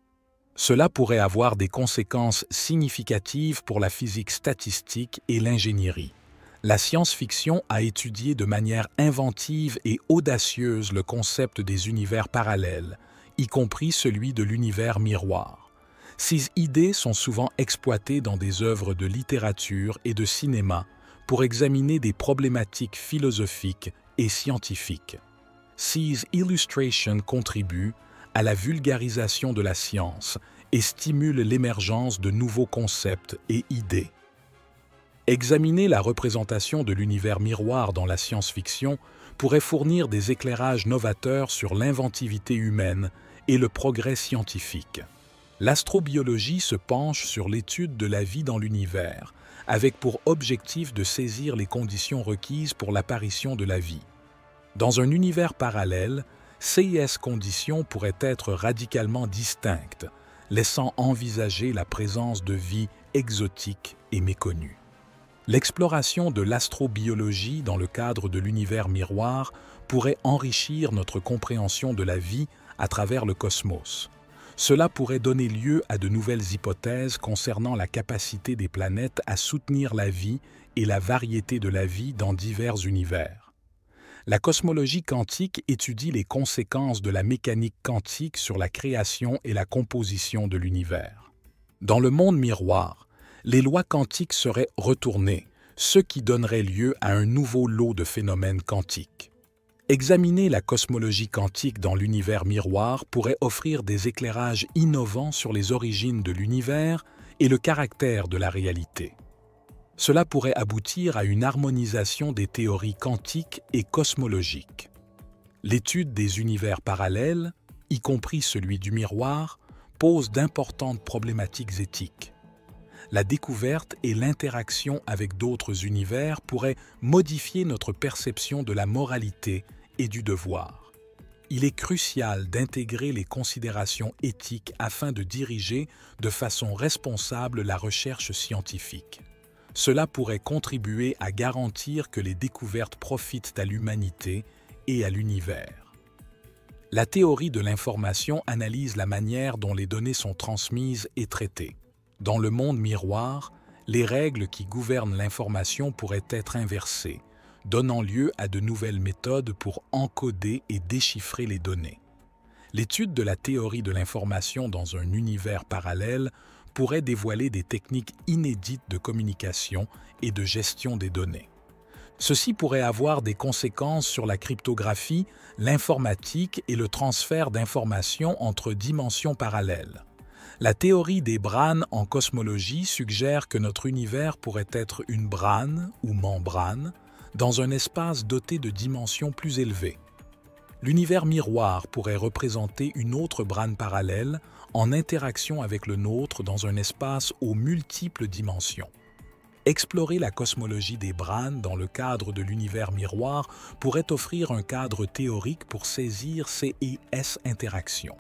Speaker 1: Cela pourrait avoir des conséquences significatives pour la physique statistique et l'ingénierie. La science-fiction a étudié de manière inventive et audacieuse le concept des univers parallèles, y compris celui de l'univers miroir. Ces idées sont souvent exploitées dans des œuvres de littérature et de cinéma pour examiner des problématiques philosophiques et scientifiques. Ces illustrations contribuent à la vulgarisation de la science et stimulent l'émergence de nouveaux concepts et idées. Examiner la représentation de l'univers miroir dans la science-fiction pourrait fournir des éclairages novateurs sur l'inventivité humaine et le progrès scientifique. L'astrobiologie se penche sur l'étude de la vie dans l'univers, avec pour objectif de saisir les conditions requises pour l'apparition de la vie. Dans un univers parallèle, ces conditions pourraient être radicalement distinctes, laissant envisager la présence de vie exotique et méconnue. L'exploration de l'astrobiologie dans le cadre de l'univers miroir pourrait enrichir notre compréhension de la vie à travers le cosmos. Cela pourrait donner lieu à de nouvelles hypothèses concernant la capacité des planètes à soutenir la vie et la variété de la vie dans divers univers. La cosmologie quantique étudie les conséquences de la mécanique quantique sur la création et la composition de l'univers. Dans le monde miroir, les lois quantiques seraient retournées, ce qui donnerait lieu à un nouveau lot de phénomènes quantiques. Examiner la cosmologie quantique dans l'univers miroir pourrait offrir des éclairages innovants sur les origines de l'univers et le caractère de la réalité. Cela pourrait aboutir à une harmonisation des théories quantiques et cosmologiques. L'étude des univers parallèles, y compris celui du miroir, pose d'importantes problématiques éthiques. La découverte et l'interaction avec d'autres univers pourraient modifier notre perception de la moralité et du devoir. Il est crucial d'intégrer les considérations éthiques afin de diriger de façon responsable la recherche scientifique. Cela pourrait contribuer à garantir que les découvertes profitent à l'humanité et à l'univers. La théorie de l'information analyse la manière dont les données sont transmises et traitées. Dans le monde miroir, les règles qui gouvernent l'information pourraient être inversées, donnant lieu à de nouvelles méthodes pour encoder et déchiffrer les données. L'étude de la théorie de l'information dans un univers parallèle pourrait dévoiler des techniques inédites de communication et de gestion des données. Ceci pourrait avoir des conséquences sur la cryptographie, l'informatique et le transfert d'informations entre dimensions parallèles. La théorie des brânes en cosmologie suggère que notre univers pourrait être une brâne ou membrane dans un espace doté de dimensions plus élevées. L'univers miroir pourrait représenter une autre brâne parallèle en interaction avec le nôtre dans un espace aux multiples dimensions. Explorer la cosmologie des brânes dans le cadre de l'univers miroir pourrait offrir un cadre théorique pour saisir ces interactions.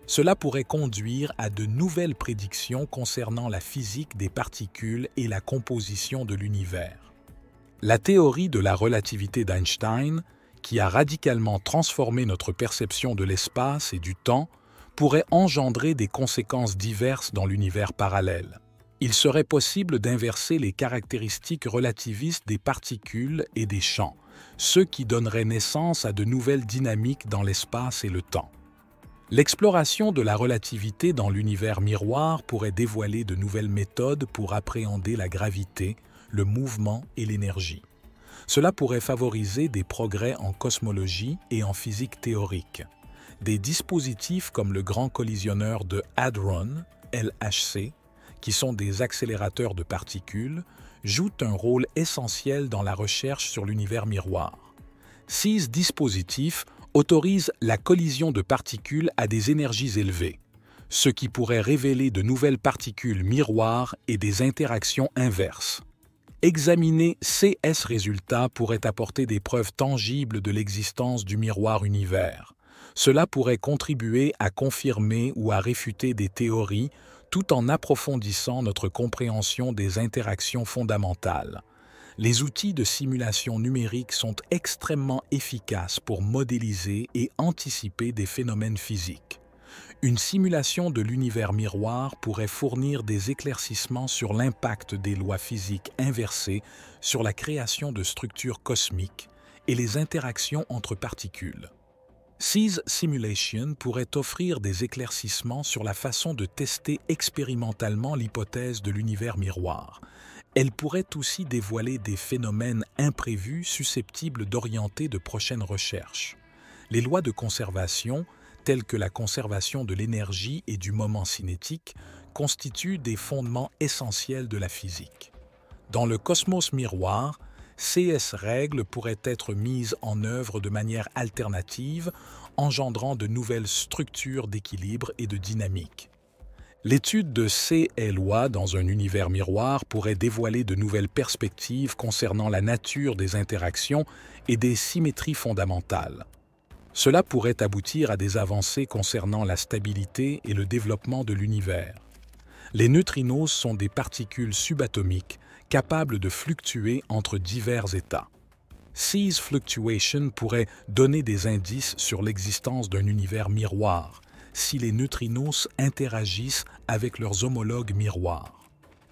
Speaker 1: Cela pourrait conduire à de nouvelles prédictions concernant la physique des particules et la composition de l'univers. La théorie de la relativité d'Einstein, qui a radicalement transformé notre perception de l'espace et du temps, pourrait engendrer des conséquences diverses dans l'univers parallèle. Il serait possible d'inverser les caractéristiques relativistes des particules et des champs, ce qui donnerait naissance à de nouvelles dynamiques dans l'espace et le temps. L'exploration de la relativité dans l'univers miroir pourrait dévoiler de nouvelles méthodes pour appréhender la gravité, le mouvement et l'énergie. Cela pourrait favoriser des progrès en cosmologie et en physique théorique. Des dispositifs comme le Grand Collisionneur de Hadron, LHC, qui sont des accélérateurs de particules, jouent un rôle essentiel dans la recherche sur l'univers miroir. Ces dispositifs autorisent la collision de particules à des énergies élevées, ce qui pourrait révéler de nouvelles particules miroirs et des interactions inverses. Examiner ces résultats pourrait apporter des preuves tangibles de l'existence du miroir univers. Cela pourrait contribuer à confirmer ou à réfuter des théories tout en approfondissant notre compréhension des interactions fondamentales. Les outils de simulation numérique sont extrêmement efficaces pour modéliser et anticiper des phénomènes physiques. Une simulation de l'univers miroir pourrait fournir des éclaircissements sur l'impact des lois physiques inversées sur la création de structures cosmiques et les interactions entre particules. Ces simulations pourraient offrir des éclaircissements sur la façon de tester expérimentalement l'hypothèse de l'univers miroir. Elles pourraient aussi dévoiler des phénomènes imprévus susceptibles d'orienter de prochaines recherches. Les lois de conservation, telles que la conservation de l'énergie et du moment cinétique, constituent des fondements essentiels de la physique. Dans le cosmos miroir, ces règles pourraient être mises en œuvre de manière alternative, engendrant de nouvelles structures d'équilibre et de dynamique. L'étude de ces lois dans un univers miroir pourrait dévoiler de nouvelles perspectives concernant la nature des interactions et des symétries fondamentales. Cela pourrait aboutir à des avancées concernant la stabilité et le développement de l'univers. Les neutrinos sont des particules subatomiques capables de fluctuer entre divers états. Ces fluctuations pourraient donner des indices sur l'existence d'un univers miroir si les neutrinos interagissent avec leurs homologues miroirs.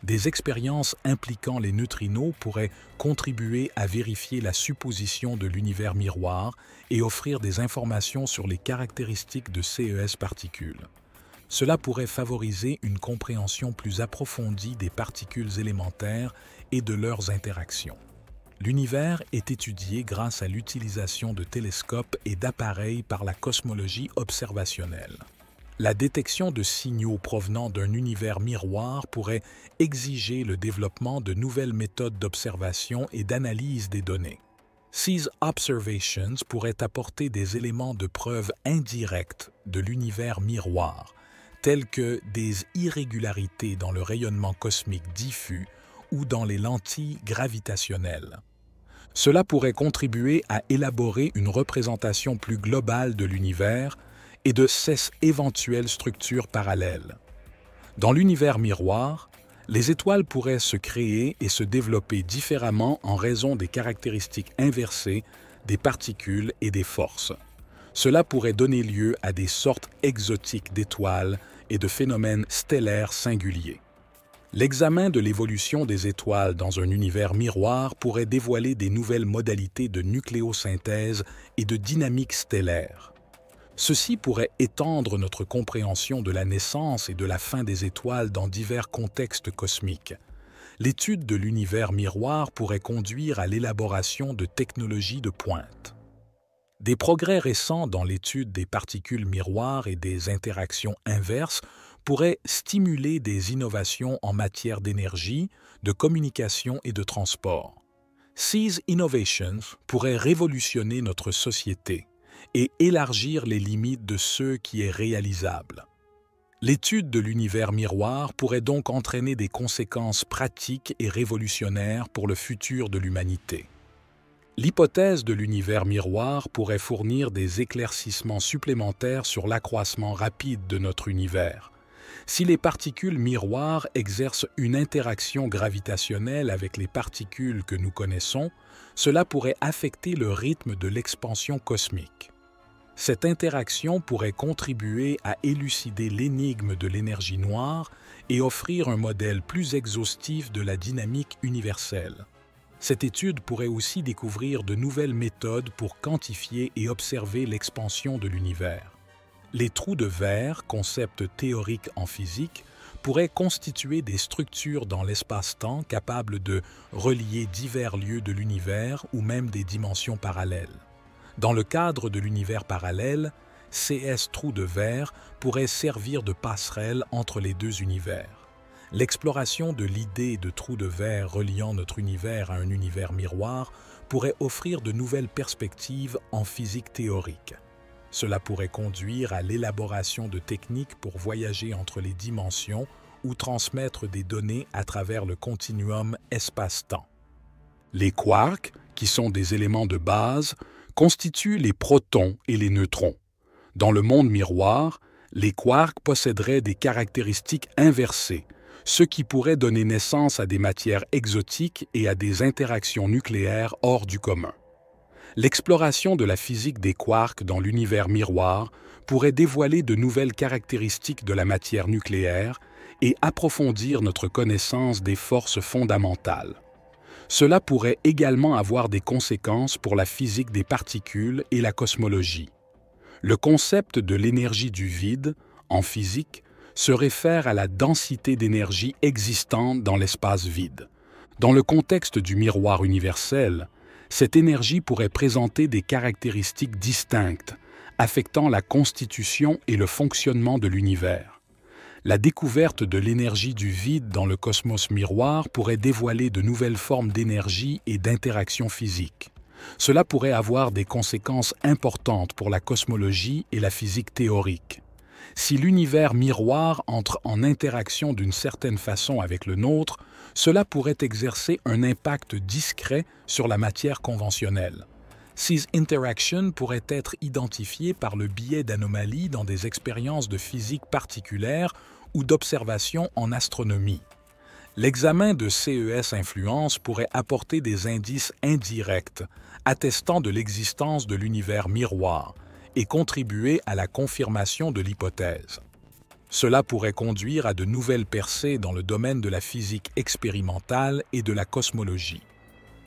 Speaker 1: Des expériences impliquant les neutrinos pourraient contribuer à vérifier la supposition de l'univers miroir et offrir des informations sur les caractéristiques de ces particules. Cela pourrait favoriser une compréhension plus approfondie des particules élémentaires et de leurs interactions. L'univers est étudié grâce à l'utilisation de télescopes et d'appareils par la cosmologie observationnelle. La détection de signaux provenant d'un univers miroir pourrait exiger le développement de nouvelles méthodes d'observation et d'analyse des données. Ces observations pourraient apporter des éléments de preuve indirects de l'univers miroir, tels que des irrégularités dans le rayonnement cosmique diffus ou dans les lentilles gravitationnelles. Cela pourrait contribuer à élaborer une représentation plus globale de l'univers et de ses éventuelles structures parallèles. Dans l'univers miroir, les étoiles pourraient se créer et se développer différemment en raison des caractéristiques inversées des particules et des forces. Cela pourrait donner lieu à des sortes exotiques d'étoiles et de phénomènes stellaires singuliers. L'examen de l'évolution des étoiles dans un univers miroir pourrait dévoiler des nouvelles modalités de nucléosynthèse et de dynamique stellaire. Ceci pourrait étendre notre compréhension de la naissance et de la fin des étoiles dans divers contextes cosmiques. L'étude de l'univers miroir pourrait conduire à l'élaboration de technologies de pointe. Des progrès récents dans l'étude des particules miroirs et des interactions inverses pourraient stimuler des innovations en matière d'énergie, de communication et de transport. Ces innovations pourraient révolutionner notre société et élargir les limites de ce qui est réalisable. L'étude de l'univers miroir pourrait donc entraîner des conséquences pratiques et révolutionnaires pour le futur de l'humanité. L'hypothèse de l'univers miroir pourrait fournir des éclaircissements supplémentaires sur l'accroissement rapide de notre univers. Si les particules miroirs exercent une interaction gravitationnelle avec les particules que nous connaissons, cela pourrait affecter le rythme de l'expansion cosmique. Cette interaction pourrait contribuer à élucider l'énigme de l'énergie noire et offrir un modèle plus exhaustif de la dynamique universelle. Cette étude pourrait aussi découvrir de nouvelles méthodes pour quantifier et observer l'expansion de l'univers. Les trous de verre, concept théorique en physique, pourraient constituer des structures dans l'espace-temps capables de relier divers lieux de l'univers ou même des dimensions parallèles. Dans le cadre de l'univers parallèle, CS trous de verre pourrait servir de passerelle entre les deux univers. L'exploration de l'idée de trous de verre reliant notre univers à un univers miroir pourrait offrir de nouvelles perspectives en physique théorique. Cela pourrait conduire à l'élaboration de techniques pour voyager entre les dimensions ou transmettre des données à travers le continuum espace-temps. Les quarks, qui sont des éléments de base, constituent les protons et les neutrons. Dans le monde miroir, les quarks posséderaient des caractéristiques inversées, ce qui pourrait donner naissance à des matières exotiques et à des interactions nucléaires hors du commun. L'exploration de la physique des quarks dans l'univers miroir pourrait dévoiler de nouvelles caractéristiques de la matière nucléaire et approfondir notre connaissance des forces fondamentales. Cela pourrait également avoir des conséquences pour la physique des particules et la cosmologie. Le concept de l'énergie du vide, en physique, se réfère à la densité d'énergie existante dans l'espace vide. Dans le contexte du miroir universel, cette énergie pourrait présenter des caractéristiques distinctes, affectant la constitution et le fonctionnement de l'univers. La découverte de l'énergie du vide dans le cosmos miroir pourrait dévoiler de nouvelles formes d'énergie et d'interaction physique. Cela pourrait avoir des conséquences importantes pour la cosmologie et la physique théorique. Si l'univers miroir entre en interaction d'une certaine façon avec le nôtre, cela pourrait exercer un impact discret sur la matière conventionnelle. Ces interactions pourraient être identifiées par le biais d'anomalies dans des expériences de physique particulières ou d'observations en astronomie. L'examen de CES influence pourrait apporter des indices indirects attestant de l'existence de l'univers miroir et contribuer à la confirmation de l'hypothèse. Cela pourrait conduire à de nouvelles percées dans le domaine de la physique expérimentale et de la cosmologie.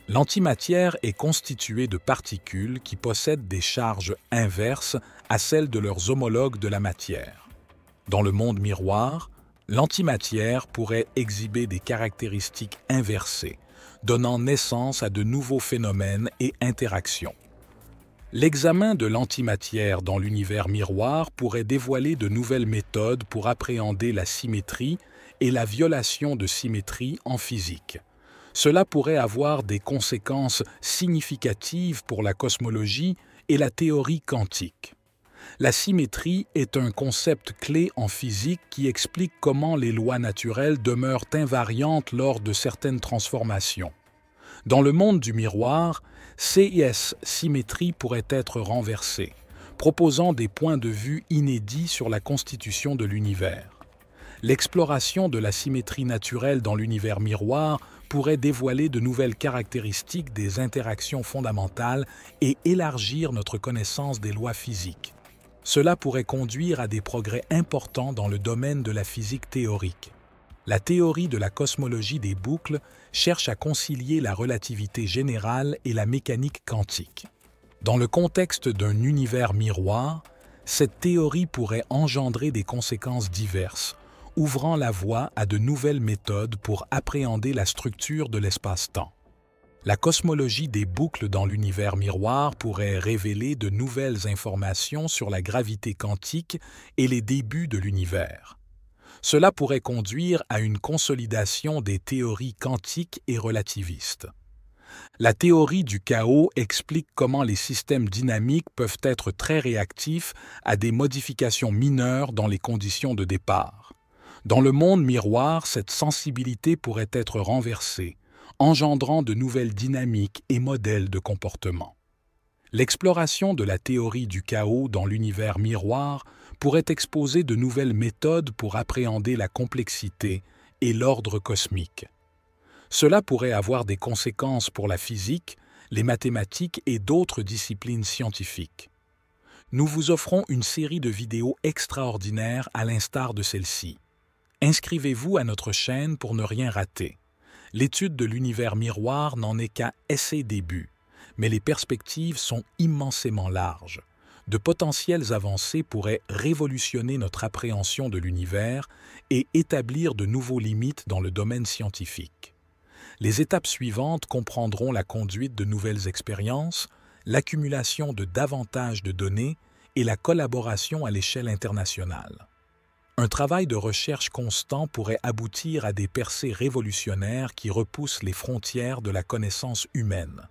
Speaker 1: L'antimatière est constituée de particules qui possèdent des charges inverses à celles de leurs homologues de la matière. Dans le monde miroir, l'antimatière pourrait exhiber des caractéristiques inversées, donnant naissance à de nouveaux phénomènes et interactions. L'examen de l'antimatière dans l'univers miroir pourrait dévoiler de nouvelles méthodes pour appréhender la symétrie et la violation de symétrie en physique. Cela pourrait avoir des conséquences significatives pour la cosmologie et la théorie quantique. La symétrie est un concept clé en physique qui explique comment les lois naturelles demeurent invariantes lors de certaines transformations. Dans le monde du miroir, CIS symétrie pourrait être renversée, proposant des points de vue inédits sur la constitution de l'univers. L'exploration de la symétrie naturelle dans l'univers miroir pourrait dévoiler de nouvelles caractéristiques des interactions fondamentales et élargir notre connaissance des lois physiques. Cela pourrait conduire à des progrès importants dans le domaine de la physique théorique. La théorie de la cosmologie des boucles cherche à concilier la relativité générale et la mécanique quantique. Dans le contexte d'un univers miroir, cette théorie pourrait engendrer des conséquences diverses, ouvrant la voie à de nouvelles méthodes pour appréhender la structure de l'espace-temps. La cosmologie des boucles dans l'univers miroir pourrait révéler de nouvelles informations sur la gravité quantique et les débuts de l'univers. Cela pourrait conduire à une consolidation des théories quantiques et relativistes. La théorie du chaos explique comment les systèmes dynamiques peuvent être très réactifs à des modifications mineures dans les conditions de départ. Dans le monde miroir, cette sensibilité pourrait être renversée, engendrant de nouvelles dynamiques et modèles de comportement. L'exploration de la théorie du chaos dans l'univers miroir pourrait exposer de nouvelles méthodes pour appréhender la complexité et l'ordre cosmique. Cela pourrait avoir des conséquences pour la physique, les mathématiques et d'autres disciplines scientifiques. Nous vous offrons une série de vidéos extraordinaires à l'instar de celle-ci. Inscrivez-vous à notre chaîne pour ne rien rater. L'étude de l'univers miroir n'en est qu'à ses débuts, mais les perspectives sont immensément larges. de potentielles avancées pourraient révolutionner notre appréhension de l'univers et établir de nouveaux limites dans le domaine scientifique. Les étapes suivantes comprendront la conduite de nouvelles expériences, l'accumulation de davantage de données et la collaboration à l'échelle internationale. Un travail de recherche constant pourrait aboutir à des percées révolutionnaires qui repoussent les frontières de la connaissance humaine.